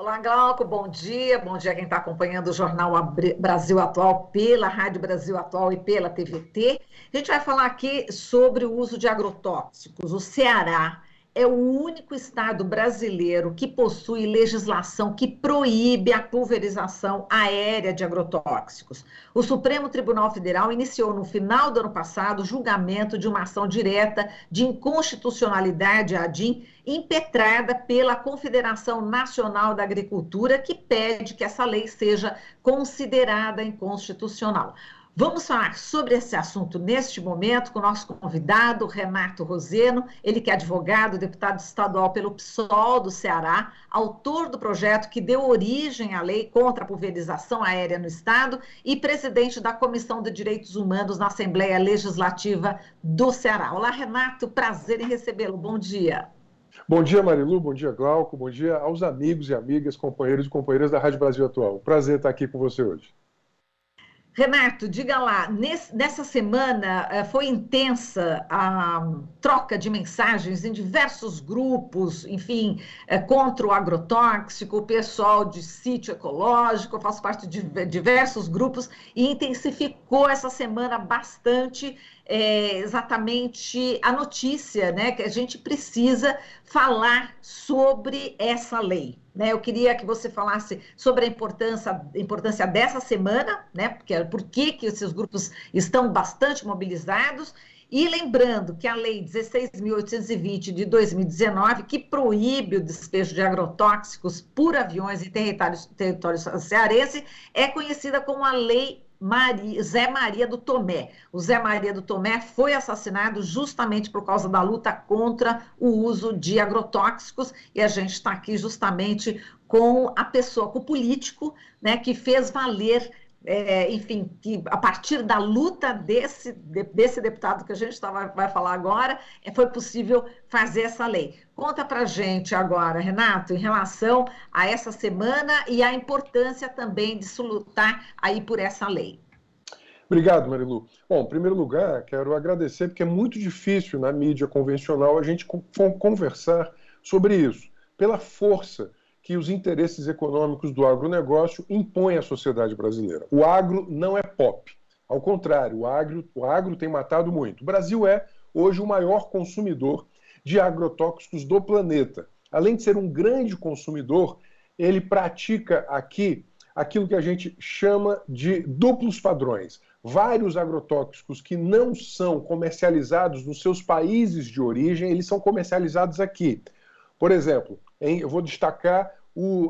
Olá, Glauco, bom dia. Bom dia a quem está acompanhando o Jornal Brasil Atual pela Rádio Brasil Atual e pela TVT. A gente vai falar aqui sobre o uso de agrotóxicos. O Ceará é o único estado brasileiro que possui legislação que proíbe a pulverização aérea de agrotóxicos. O Supremo Tribunal Federal iniciou no final do ano passado o julgamento de uma ação direta de inconstitucionalidade, a ADIM, impetrada pela Confederação Nacional da Agricultura, que pede que essa lei seja considerada inconstitucional. Vamos falar sobre esse assunto neste momento com o nosso convidado, Renato Roseno, ele que é advogado, deputado estadual pelo PSOL do Ceará, autor do projeto que deu origem à lei contra a pulverização aérea no estado e presidente da Comissão de Direitos Humanos na Assembleia Legislativa do Ceará. Olá, Renato, prazer em recebê-lo. Bom dia. Bom dia, Marilu, bom dia, Glauco, bom dia aos amigos e amigas, companheiros e companheiras da Rádio Brasil Atual. Prazer estar aqui com você hoje. Renato, diga lá, nessa semana foi intensa a troca de mensagens em diversos grupos, enfim, contra o agrotóxico, o pessoal de sítio ecológico, eu faço parte de diversos grupos, e intensificou essa semana bastante exatamente a notícia, né, que a gente precisa falar sobre essa lei. Eu queria que você falasse sobre a importância dessa semana, né? Por que esses grupos estão bastante mobilizados, e lembrando que a Lei 16.820 de 2019, que proíbe o despejo de agrotóxicos por aviões em território cearense, é conhecida como a Lei Zé Maria do Tomé. O Zé Maria do Tomé foi assassinado justamente por causa da luta contra o uso de agrotóxicos, e a gente está aqui justamente com a pessoa, com o político, né, que fez valer, enfim, que a partir da luta desse deputado que a gente vai falar agora, foi possível fazer essa lei. Conta pra gente agora, Renato, em relação a essa semana e a importância também de se lutar aí por essa lei. Obrigado, Marilu. Bom, em primeiro lugar, quero agradecer, porque é muito difícil na mídia convencional a gente conversar sobre isso, pela força que os interesses econômicos do agronegócio impõem à sociedade brasileira. O agro não é pop. Ao contrário, o agro tem matado muito. O Brasil é, hoje, o maior consumidor de agrotóxicos do planeta. Além de ser um grande consumidor, ele pratica aqui aquilo que a gente chama de duplos padrões. Vários agrotóxicos que não são comercializados nos seus países de origem, eles são comercializados aqui. Por exemplo, eu vou destacar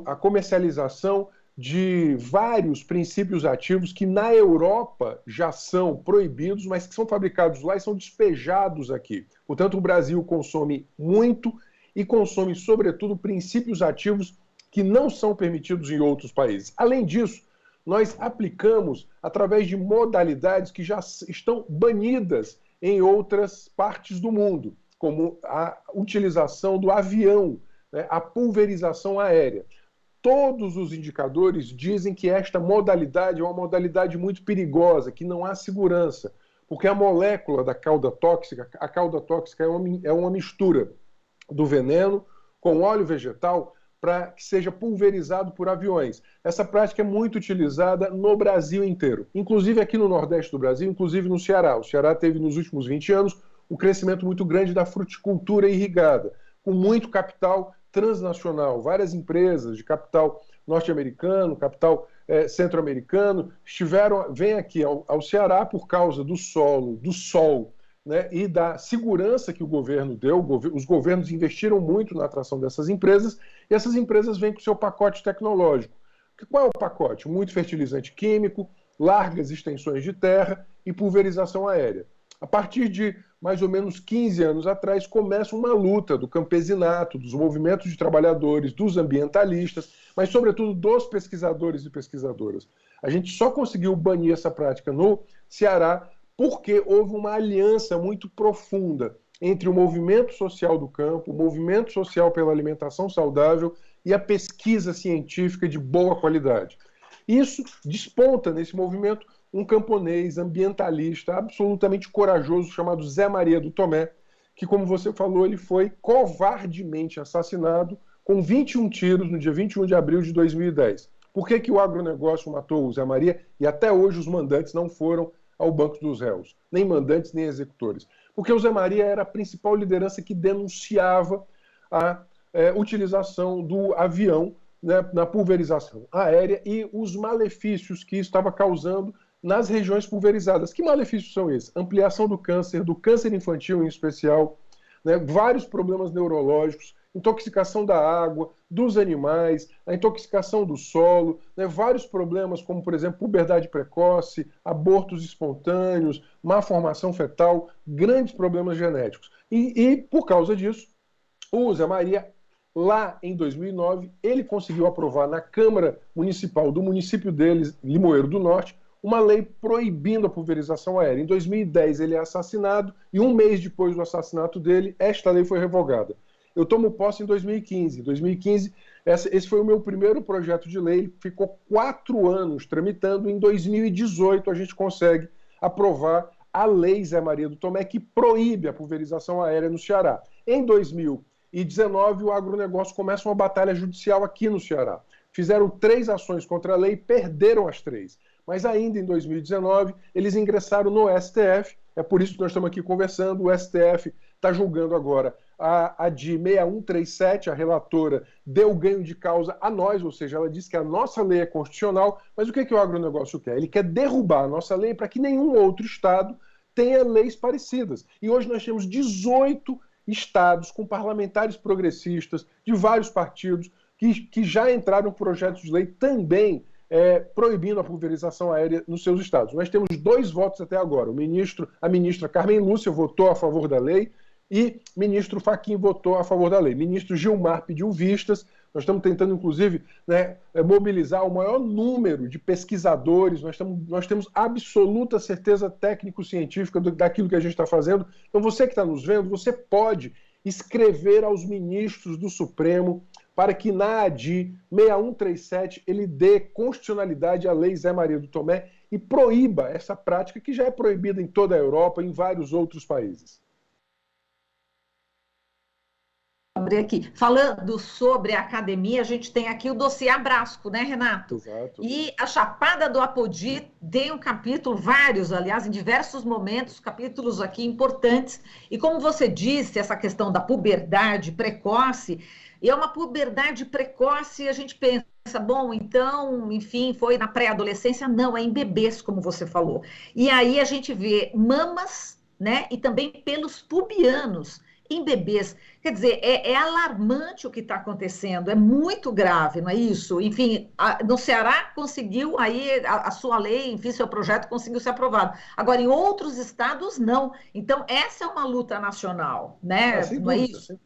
a comercialização de vários princípios ativos que na Europa já são proibidos, mas que são fabricados lá e são despejados aqui. Portanto, o Brasil consome muito e consome, sobretudo, princípios ativos que não são permitidos em outros países. Além disso, nós aplicamos através de modalidades que já estão banidas em outras partes do mundo, como a utilização do avião, né, a pulverização aérea. Todos os indicadores dizem que esta modalidade é uma modalidade muito perigosa, que não há segurança, porque a molécula da cauda tóxica, a cauda tóxica é uma mistura do veneno com óleo vegetal para que seja pulverizado por aviões. Essa prática é muito utilizada no Brasil inteiro, inclusive aqui no Nordeste do Brasil, inclusive no Ceará. O Ceará teve nos últimos 20 anos um crescimento muito grande da fruticultura irrigada, com muito capital transnacional, várias empresas de capital norte-americano, capital centro-americano, vêm aqui ao Ceará por causa do solo, do sol, né, e da segurança que o governo deu. Os governos investiram muito na atração dessas empresas, e essas empresas vêm com o seu pacote tecnológico. Qual é o pacote? Muito fertilizante químico, largas extensões de terra e pulverização aérea. A partir de mais ou menos 15 anos atrás, começa uma luta do campesinato, dos movimentos de trabalhadores, dos ambientalistas, mas sobretudo dos pesquisadores e pesquisadoras. A gente só conseguiu banir essa prática no Ceará porque houve uma aliança muito profunda entre o movimento social do campo, o movimento social pela alimentação saudável e a pesquisa científica de boa qualidade. Isso desponta nesse movimento um camponês ambientalista absolutamente corajoso chamado Zé Maria do Tomé, que, como você falou, ele foi covardemente assassinado com 21 tiros no dia 21 de abril de 2010. Por que o agronegócio matou o Zé Maria e até hoje os mandantes não foram ao banco dos réus? Nem mandantes, nem executores. Porque o Zé Maria era a principal liderança que denunciava a utilização do avião, né, na pulverização aérea e os malefícios que isso estava causando nas regiões pulverizadas. Que malefícios são esses? Ampliação do câncer infantil em especial, né, vários problemas neurológicos, intoxicação da água, dos animais, a intoxicação do solo, né, vários problemas como, por exemplo, puberdade precoce, abortos espontâneos, má formação fetal, grandes problemas genéticos. E por causa disso, o Zé Maria, lá em 2009, ele conseguiu aprovar na Câmara Municipal do município deles, Limoeiro do Norte, uma lei proibindo a pulverização aérea. Em 2010 ele é assassinado e um mês depois do assassinato dele, esta lei foi revogada. Eu tomo posse em 2015. Em 2015, esse foi o meu primeiro projeto de lei, ficou 4 anos tramitando. Em 2018 a gente consegue aprovar a Lei Zé Maria do Tomé, que proíbe a pulverização aérea no Ceará. Em 2019, o agronegócio começa uma batalha judicial aqui no Ceará. Fizeram 3 ações contra a lei e perderam as 3. Mas ainda em 2019, eles ingressaram no STF, é por isso que nós estamos aqui conversando. O STF está julgando agora a DI 6137, a relatora deu ganho de causa a nós, ou seja, ela disse que a nossa lei é constitucional, mas o que o agronegócio quer? Ele quer derrubar a nossa lei para que nenhum outro estado tenha leis parecidas. E hoje nós temos 18 estados com parlamentares progressistas de vários partidos que já entraram com projetos de lei também proibindo a pulverização aérea nos seus estados. Nós temos 2 votos até agora. A ministra Carmen Lúcia votou a favor da lei e o ministro Fachin votou a favor da lei. O ministro Gilmar pediu vistas. Nós estamos tentando, inclusive, né, mobilizar o maior número de pesquisadores. Nós temos absoluta certeza técnico-científica daquilo que a gente está fazendo. Então, você que está nos vendo, você pode escrever aos ministros do Supremo para que na ADI 6137 ele dê constitucionalidade à Lei Zé Maria do Tomé e proíba essa prática que já é proibida em toda a Europa e em vários outros países. Aqui. Falando sobre a academia, a gente tem aqui o dossiê Abrasco, né, Renato? Exato. E a Chapada do Apodi tem um capítulo, vários, aliás, em diversos momentos, capítulos aqui importantes. E como você disse, essa questão da puberdade precoce, e é uma puberdade precoce, a gente pensa, bom, então, enfim, foi na pré-adolescência? Não, é em bebês, como você falou. E aí a gente vê mamas, né, e também pelos pubianos em bebês. Quer dizer, é alarmante o que está acontecendo, é muito grave, não é isso? Enfim, no Ceará conseguiu, aí a sua lei, enfim, seu projeto conseguiu ser aprovado. Agora, em outros estados, não. Então, essa é uma luta nacional, né? Sem não é dúvida, isso?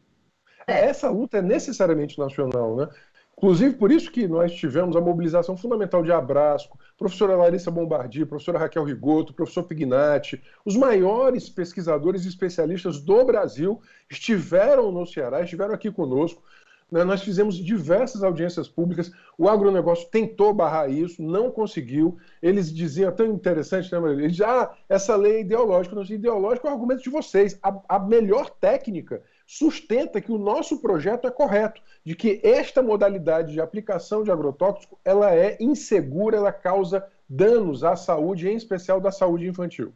Essa luta é necessariamente nacional, né? Inclusive, por isso que nós tivemos a mobilização fundamental de Abrasco, professora Larissa Bombardier, professora Raquel Rigoto, professor Pignatti, os maiores pesquisadores e especialistas do Brasil estiveram no Ceará, estiveram aqui conosco. Nós fizemos diversas audiências públicas, o agronegócio tentou barrar isso, não conseguiu. Eles diziam, tão interessante, né, Maria? Eles diziam, essa lei é ideológica. Não, ideológico é o argumento de vocês. A melhor técnica sustenta que o nosso projeto é correto, de que esta modalidade de aplicação de agrotóxico, ela é insegura, ela causa danos à saúde, em especial da saúde infantil.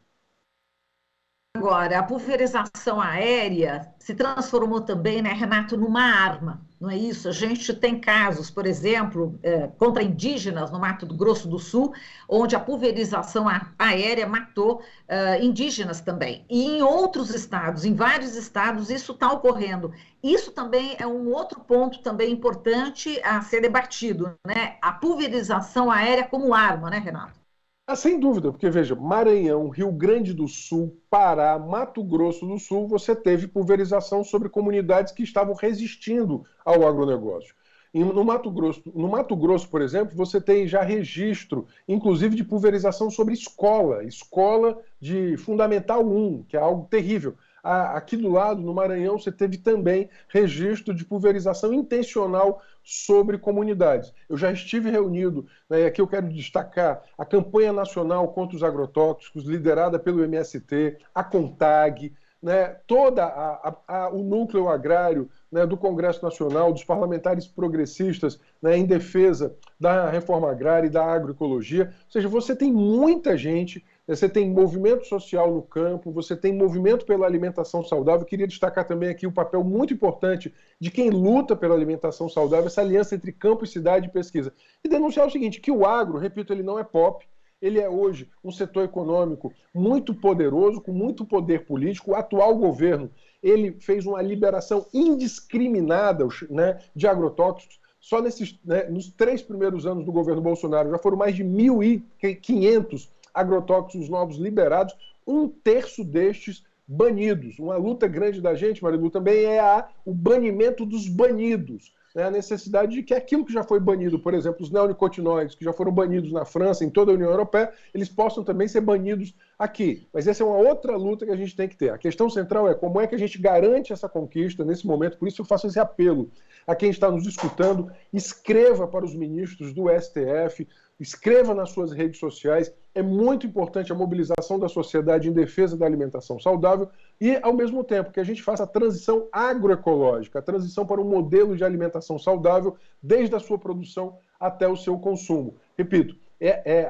Agora, a pulverização aérea se transformou também, né, Renato, numa arma, não é isso? A gente tem casos, por exemplo, contra indígenas no Mato Grosso do Sul, onde a pulverização aérea matou indígenas também. E em outros estados, em vários estados, isso está ocorrendo. Isso também é um outro ponto também importante a ser debatido, né? A pulverização aérea como arma, né, Renato? Sem dúvida, porque veja, Maranhão, Rio Grande do Sul, Pará, Mato Grosso do Sul, você teve pulverização sobre comunidades que estavam resistindo ao agronegócio. No Mato Grosso, por exemplo, você tem já registro, inclusive, de pulverização sobre escola de Fundamental 1, que é algo terrível. Aqui do lado, no Maranhão, você teve também registro de pulverização intencional sobre comunidades. Eu já estive reunido, né, aqui eu quero destacar a campanha nacional contra os agrotóxicos, liderada pelo MST, a CONTAG, né, o núcleo agrário, né, do Congresso Nacional, dos parlamentares progressistas, né, em defesa da reforma agrária e da agroecologia. Ou seja, você tem muita gente, né, você tem movimento social no campo, você tem movimento pela alimentação saudável. Eu queria destacar também aqui o papel muito importante de quem luta pela alimentação saudável, essa aliança entre campo e cidade e pesquisa. E denunciar o seguinte, que o agro, repito, ele não é pop, ele é hoje um setor econômico muito poderoso, com muito poder político. O atual governo, ele fez uma liberação indiscriminada, né, de agrotóxicos. Só nos 3 primeiros anos do governo Bolsonaro já foram mais de 1.500 agrotóxicos novos liberados, 1/3 destes banidos. Uma luta grande da gente, Marilu, também é o banimento dos banidos. A necessidade de que aquilo que já foi banido, por exemplo, os neonicotinoides, que já foram banidos na França, em toda a União Europeia, eles possam também ser banidos aqui. Mas essa é uma outra luta que a gente tem que ter. A questão central é como é que a gente garante essa conquista nesse momento. Por isso eu faço esse apelo a quem está nos escutando: escreva para os ministros do STF, escreva nas suas redes sociais. É muito importante a mobilização da sociedade em defesa da alimentação saudável e, ao mesmo tempo, que a gente faça a transição agroecológica, a transição para um modelo de alimentação saudável, desde a sua produção até o seu consumo. Repito,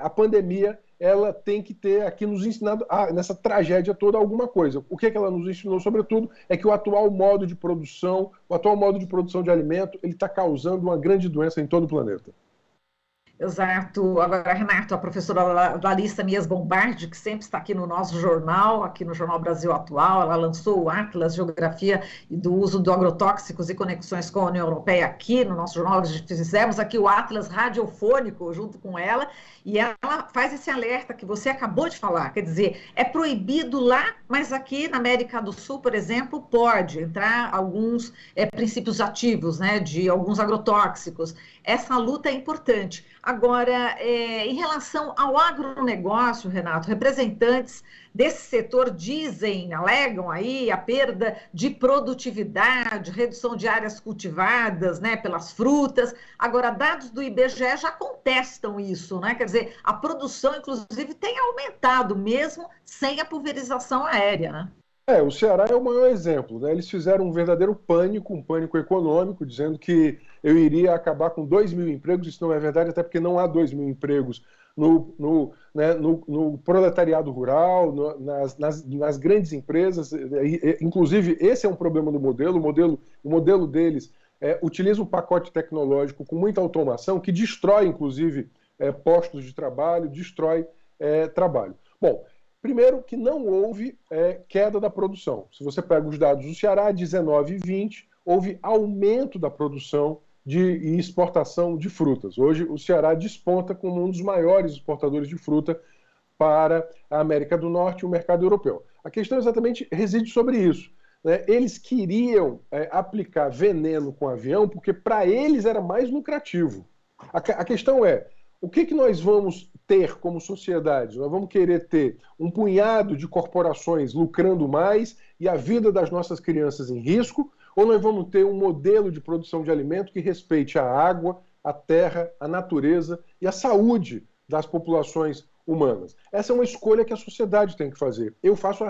a pandemia, ela tem que ter aqui nos ensinado, nessa tragédia toda, alguma coisa. O que ela nos ensinou, sobretudo, é que o atual modo de produção de alimento, ele está causando uma grande doença em todo o planeta. Exato. Agora, Renato, a professora Larissa Mias Bombardi, que sempre está aqui no nosso jornal, aqui no Jornal Brasil Atual, ela lançou o Atlas Geografia e do Uso de Agrotóxicos e Conexões com a União Europeia aqui no nosso jornal. Fizemos aqui o Atlas radiofônico junto com ela, e ela faz esse alerta que você acabou de falar, quer dizer, é proibido lá, mas aqui na América do Sul, por exemplo, pode entrar alguns princípios ativos, né, de alguns agrotóxicos. Essa luta é importante. Agora, em relação ao agronegócio, Renato, representantes desse setor alegam aí a perda de produtividade, redução de áreas cultivadas, né, pelas frutas. Agora, dados do IBGE já contestam isso, né? Quer dizer, a produção, inclusive, tem aumentado mesmo sem a pulverização aérea, né? O Ceará é o maior exemplo, né? Eles fizeram um verdadeiro pânico, um pânico econômico, dizendo que eu iria acabar com 2.000 empregos. Isso não é verdade, até porque não há 2.000 empregos no proletariado rural, nas grandes empresas. Inclusive, esse é um problema do modelo. O modelo deles utiliza um pacote tecnológico com muita automação que destrói, inclusive, postos de trabalho, destrói trabalho. Bom, primeiro que não houve queda da produção. Se você pega os dados do Ceará, 19 e 20, houve aumento da produção e exportação de frutas. Hoje o Ceará desponta como um dos maiores exportadores de fruta para a América do Norte e o mercado europeu. A questão exatamente reside sobre isso, né? Eles queriam aplicar veneno com avião porque para eles era mais lucrativo. A questão é, o que nós vamos ter como sociedade? Nós vamos querer ter um punhado de corporações lucrando mais e a vida das nossas crianças em risco? Ou nós vamos ter um modelo de produção de alimento que respeite a água, a terra, a natureza e a saúde das populações humanas? Essa é uma escolha que a sociedade tem que fazer. Eu faço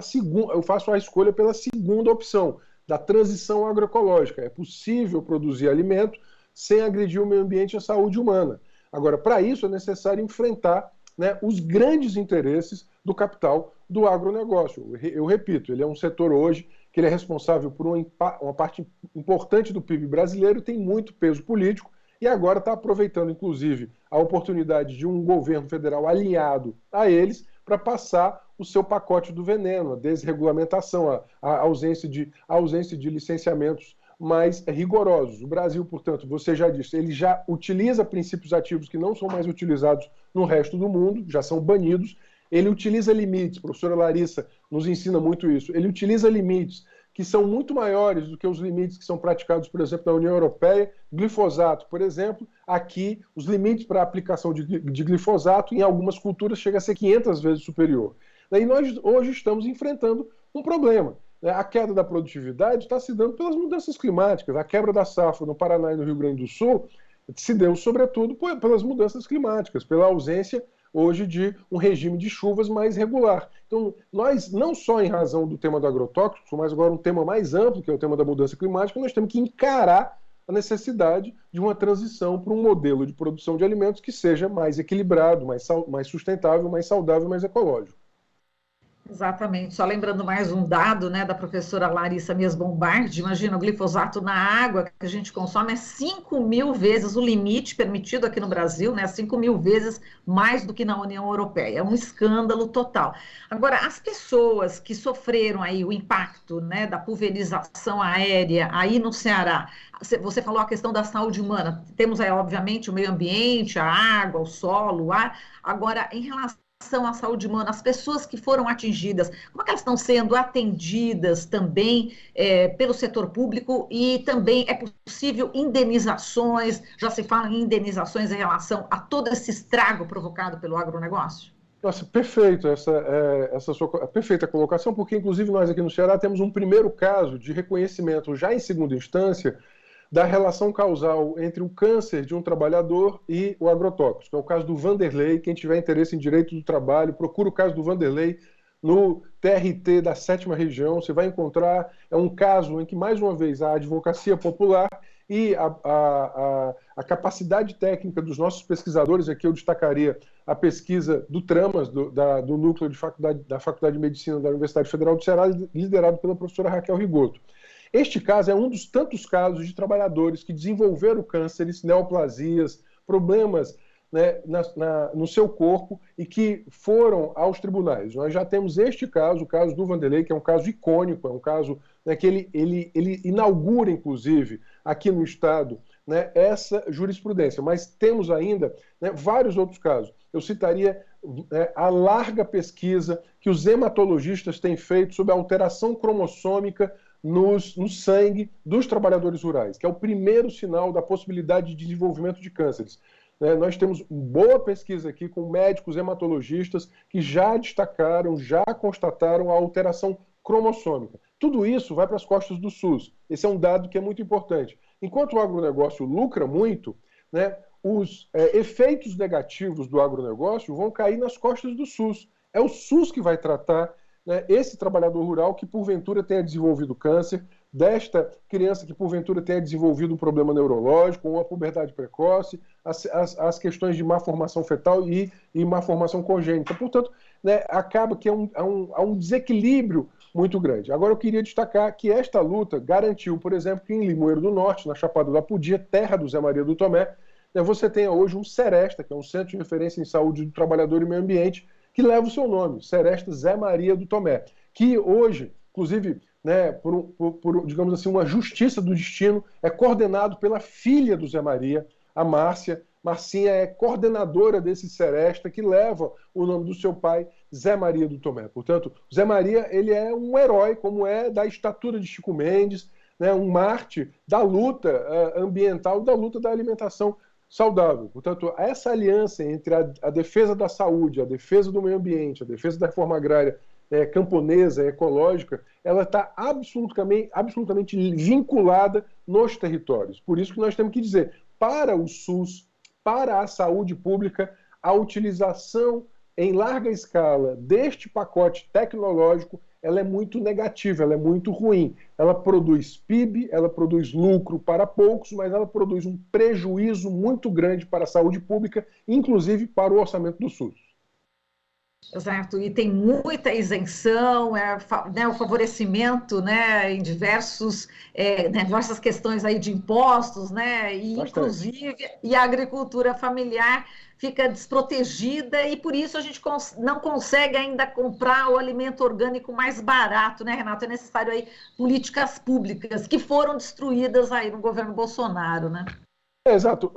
a escolha pela segunda opção, da transição agroecológica. É possível produzir alimento sem agredir o meio ambiente e a saúde humana. Agora, para isso é necessário enfrentar, né, os grandes interesses do capital do agronegócio. Eu repito, ele é um setor hoje que ele é responsável por uma parte importante do PIB brasileiro, tem muito peso político e agora está aproveitando, inclusive, a oportunidade de um governo federal alinhado a eles para passar o seu pacote do veneno, a desregulamentação, a ausência de licenciamentos mais rigorosos. O Brasil, portanto, você já disse, ele já utiliza princípios ativos que não são mais utilizados no resto do mundo, já são banidos. Ele utiliza limites, a professora Larissa nos ensina muito isso, ele utiliza limites que são muito maiores do que os limites que são praticados, por exemplo, na União Europeia. Glifosato, por exemplo, aqui os limites para a aplicação de glifosato em algumas culturas chega a ser 500 vezes superior. E nós hoje estamos enfrentando um problema. A queda da produtividade está se dando pelas mudanças climáticas. A quebra da safra no Paraná e no Rio Grande do Sul se deu, sobretudo, pelas mudanças climáticas, pela ausência hoje de um regime de chuvas mais regular. Então, nós, não só em razão do tema do agrotóxico, mas agora um tema mais amplo, que é o tema da mudança climática, nós temos que encarar a necessidade de uma transição para um modelo de produção de alimentos que seja mais equilibrado, mais sustentável, mais saudável, mais ecológico. Exatamente. Só lembrando mais um dado, né, da professora Larissa Mies Bombardi, imagina, o glifosato na água que a gente consome é 5.000 vezes o limite permitido aqui no Brasil, né, 5.000 vezes mais do que na União Europeia. É um escândalo total. Agora, as pessoas que sofreram aí o impacto, né, da pulverização aérea aí no Ceará, você falou a questão da saúde humana, temos aí, obviamente, o meio ambiente, a água, o solo, o ar. Agora, em relação à saúde humana, as pessoas que foram atingidas, como é que elas estão sendo atendidas também pelo setor público e também é possível indenizações, já se fala em indenizações em relação a todo esse estrago provocado pelo agronegócio? Nossa, perfeito, essa sua perfeita colocação, porque inclusive nós aqui no Ceará temos um primeiro caso de reconhecimento já em segunda instância da relação causal entre o câncer de um trabalhador e o agrotóxico. É o caso do Vanderlei. Quem tiver interesse em direito do trabalho, procura o caso do Vanderlei no TRT da 7ª Região. Você vai encontrar, é um caso em que, mais uma vez, a advocacia popular e a capacidade técnica dos nossos pesquisadores, aqui eu destacaria a pesquisa do Tramas, do núcleo da Faculdade de Medicina da Universidade Federal do Ceará, liderado pela professora Raquel Rigoto. Este caso é um dos tantos casos de trabalhadores que desenvolveram cânceres, neoplasias, problemas, né, no seu corpo e que foram aos tribunais. Nós já temos este caso, o caso do Vanderlei, que é um caso icônico, é um caso, né, que ele inaugura, inclusive, aqui no Estado, né, essa jurisprudência. Mas temos ainda, né, vários outros casos. Eu citaria a larga pesquisa que os hematologistas têm feito sobre a alteração cromossômica no sangue dos trabalhadores rurais, que é o primeiro sinal da possibilidade de desenvolvimento de cânceres. Nós temos boa pesquisa aqui com médicos hematologistas que já destacaram, já constataram a alteração cromossômica. Tudo isso vai para as costas do SUS. Esse é um dado que é muito importante. Enquanto o agronegócio lucra muito, né, os efeitos negativos do agronegócio vão cair nas costas do SUS. É o SUS que vai tratar, né, esse trabalhador rural que porventura tenha desenvolvido câncer, desta criança que porventura tenha desenvolvido um problema neurológico, uma puberdade precoce, as questões de má formação fetal e má formação congênita. Portanto, né, acaba que há um desequilíbrio muito grande. Agora eu queria destacar que esta luta garantiu, por exemplo, que em Limoeiro do Norte, na Chapada do Apudia, terra do Zé Maria do Tomé, né, você tenha hoje um Seresta, que é um centro de referência em saúde do trabalhador e meio ambiente, que leva o seu nome, Seresta Zé Maria do Tomé, que hoje, inclusive, né, por, digamos assim, uma justiça do destino, é coordenado pela filha do Zé Maria, a Márcia. Marcinha é coordenadora desse Seresta, que leva o nome do seu pai, Zé Maria do Tomé. Portanto, Zé Maria, ele é um herói, como é da estatura de Chico Mendes, né, um mártir da luta ambiental, da luta da alimentação saudável. Portanto, essa aliança entre a defesa da saúde, a defesa do meio ambiente, a defesa da reforma agrária camponesa, ecológica, ela está absolutamente vinculada nos territórios. Por isso que nós temos que dizer, para o SUS, para a saúde pública, a utilização em larga escala deste pacote tecnológico, ela é muito negativa, ela é muito ruim. Ela produz PIB, ela produz lucro para poucos, mas ela produz um prejuízo muito grande para a saúde pública, inclusive para o orçamento do SUS. Exato, e tem muita isenção, né, o favorecimento, né, em diversas questões aí de impostos, né, e inclusive e a agricultura familiar fica desprotegida e por isso a gente não consegue ainda comprar o alimento orgânico mais barato, né, Renato? É necessário aí políticas públicas que foram destruídas aí no governo Bolsonaro, né? Exato.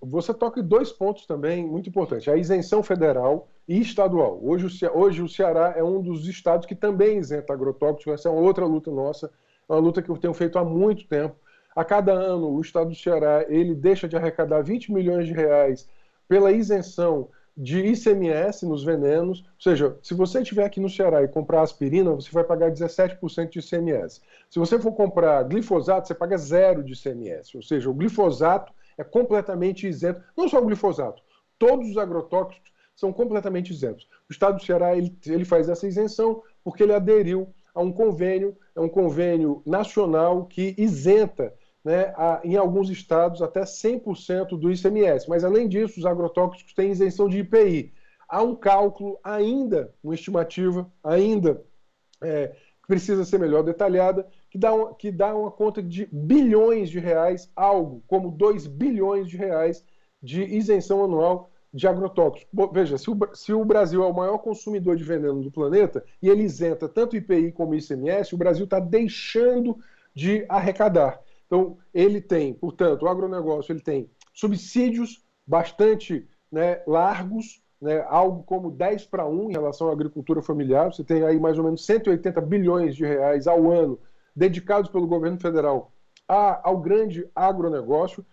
Você toca em dois pontos também muito importantes. A isenção federal e estadual. Hoje o Ceará é um dos estados que também isenta agrotóxicos. Essa é uma outra luta nossa, é uma luta que eu tenho feito há muito tempo. A cada ano, o estado do Ceará ele deixa de arrecadar 20 milhões de reais pela isenção de ICMS nos venenos. Ou seja, se você estiver aqui no Ceará e comprar aspirina, você vai pagar 17% de ICMS. Se você for comprar glifosato, você paga 0 de ICMS. Ou seja, o glifosato é completamente isento. Não só o glifosato, todos os agrotóxicos são completamente isentos. O Estado do Ceará ele faz essa isenção porque ele aderiu a um convênio nacional que isenta, né, em alguns estados até 100% do ICMS. Mas, além disso, os agrotóxicos têm isenção de IPI. Há um cálculo ainda, uma estimativa ainda precisa ser melhor detalhada, que dá uma conta de bilhões de reais, algo como 2 bilhões de reais de isenção anual de agrotóxicos. Veja, se o Brasil é o maior consumidor de veneno do planeta e ele isenta tanto IPI como ICMS, o Brasil está deixando de arrecadar. Então, ele tem, portanto, o agronegócio ele tem subsídios bastante, né, largos, né, algo como 10-1 em relação à agricultura familiar. Você tem aí mais ou menos 180 bilhões de reais ao ano dedicados pelo governo federal ao grande agronegócio.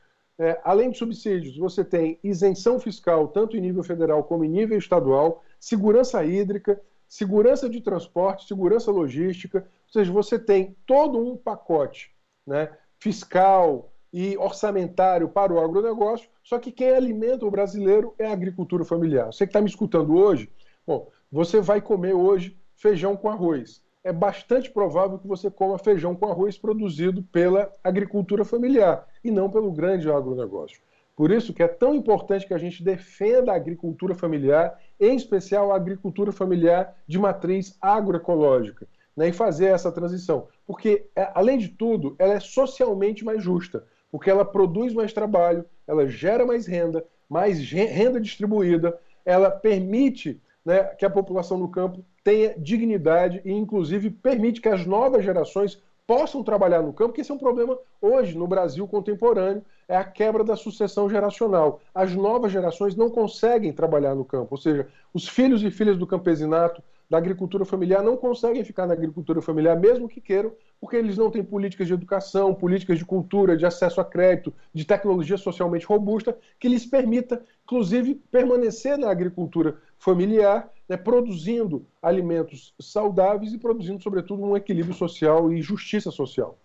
Além de subsídios, você tem isenção fiscal, tanto em nível federal como em nível estadual, segurança hídrica, segurança de transporte, segurança logística, ou seja, você tem todo um pacote, né, fiscal e orçamentário para o agronegócio, só que quem alimenta o brasileiro é a agricultura familiar. Você que está me escutando hoje, bom, você vai comer hoje feijão com arroz. É bastante provável que você coma feijão com arroz produzido pela agricultura familiar e não pelo grande agronegócio. Por isso que é tão importante que a gente defenda a agricultura familiar, em especial a agricultura familiar de matriz agroecológica, né, e fazer essa transição. Porque, além de tudo, ela é socialmente mais justa, porque ela produz mais trabalho, ela gera mais renda distribuída, ela permite, né, que a população no campo tenha dignidade e, inclusive, permite que as novas gerações possam trabalhar no campo, porque esse é um problema hoje no Brasil contemporâneo, é a quebra da sucessão geracional. As novas gerações não conseguem trabalhar no campo, ou seja, os filhos e filhas do campesinato, da agricultura familiar, não conseguem ficar na agricultura familiar, mesmo que queiram, porque eles não têm políticas de educação, políticas de cultura, de acesso a crédito, de tecnologia socialmente robusta, que lhes permita, inclusive, permanecer na agricultura familiar, né, produzindo alimentos saudáveis e produzindo, sobretudo, um equilíbrio social e justiça social.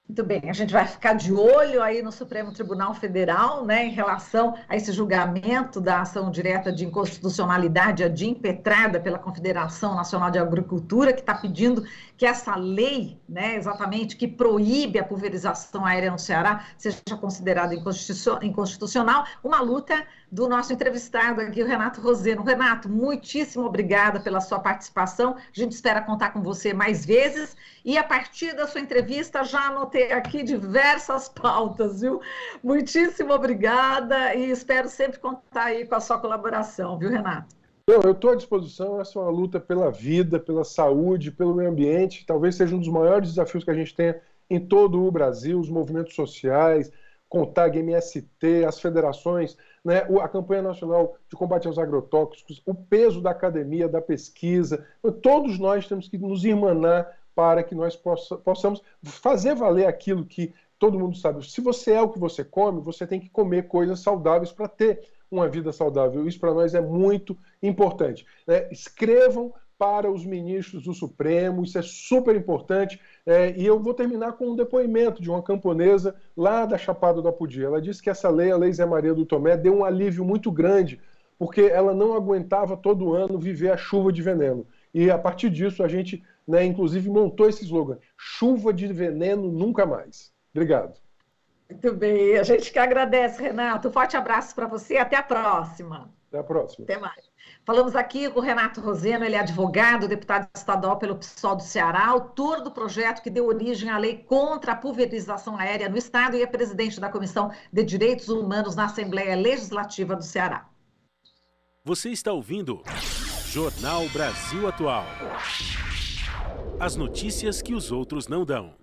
Muito bem, a gente vai ficar de olho aí no Supremo Tribunal Federal, né, em relação a esse julgamento da ação direta de inconstitucionalidade impetrada pela Confederação Nacional de Agricultura, que está pedindo que essa lei, né, exatamente, que proíbe a pulverização aérea no Ceará, seja considerada inconstitucional, uma luta do nosso entrevistado aqui, o Renato Roseno. Renato, muitíssimo obrigada pela sua participação, a gente espera contar com você mais vezes, e a partir da sua entrevista já anotei aqui diversas pautas, viu? Muitíssimo obrigada e espero sempre contar aí com a sua colaboração, viu, Renato? Eu estou à disposição, essa é uma luta pela vida, pela saúde, pelo meio ambiente, talvez seja um dos maiores desafios que a gente tem em todo o Brasil, os movimentos sociais, CONTAG, MST, as federações, né, a campanha nacional de combate aos agrotóxicos, o peso da academia, da pesquisa, todos nós temos que nos irmanar para que nós possamos fazer valer aquilo que todo mundo sabe. Se você é o que você come, você tem que comer coisas saudáveis para ter uma vida saudável. Isso para nós é muito importante. Né? Escrevam para os ministros do Supremo, isso é super importante. E eu vou terminar com um depoimento de uma camponesa lá da Chapada do Apodi. Ela disse que essa lei, a Lei Zé Maria do Tomé, deu um alívio muito grande, porque ela não aguentava todo ano viver a chuva de veneno. E a partir disso a gente, né, inclusive montou esse slogan: chuva de veneno nunca mais. Obrigado. Muito bem, a gente que agradece, Renato. Um forte abraço para você e até a próxima. Até a próxima. Até mais. Falamos aqui com o Renato Roseno, ele é advogado, deputado estadual pelo PSOL do Ceará, autor do projeto que deu origem à lei contra a pulverização aérea no estado e é presidente da Comissão de Direitos Humanos na Assembleia Legislativa do Ceará. Você está ouvindo Jornal Brasil Atual. As notícias que os outros não dão.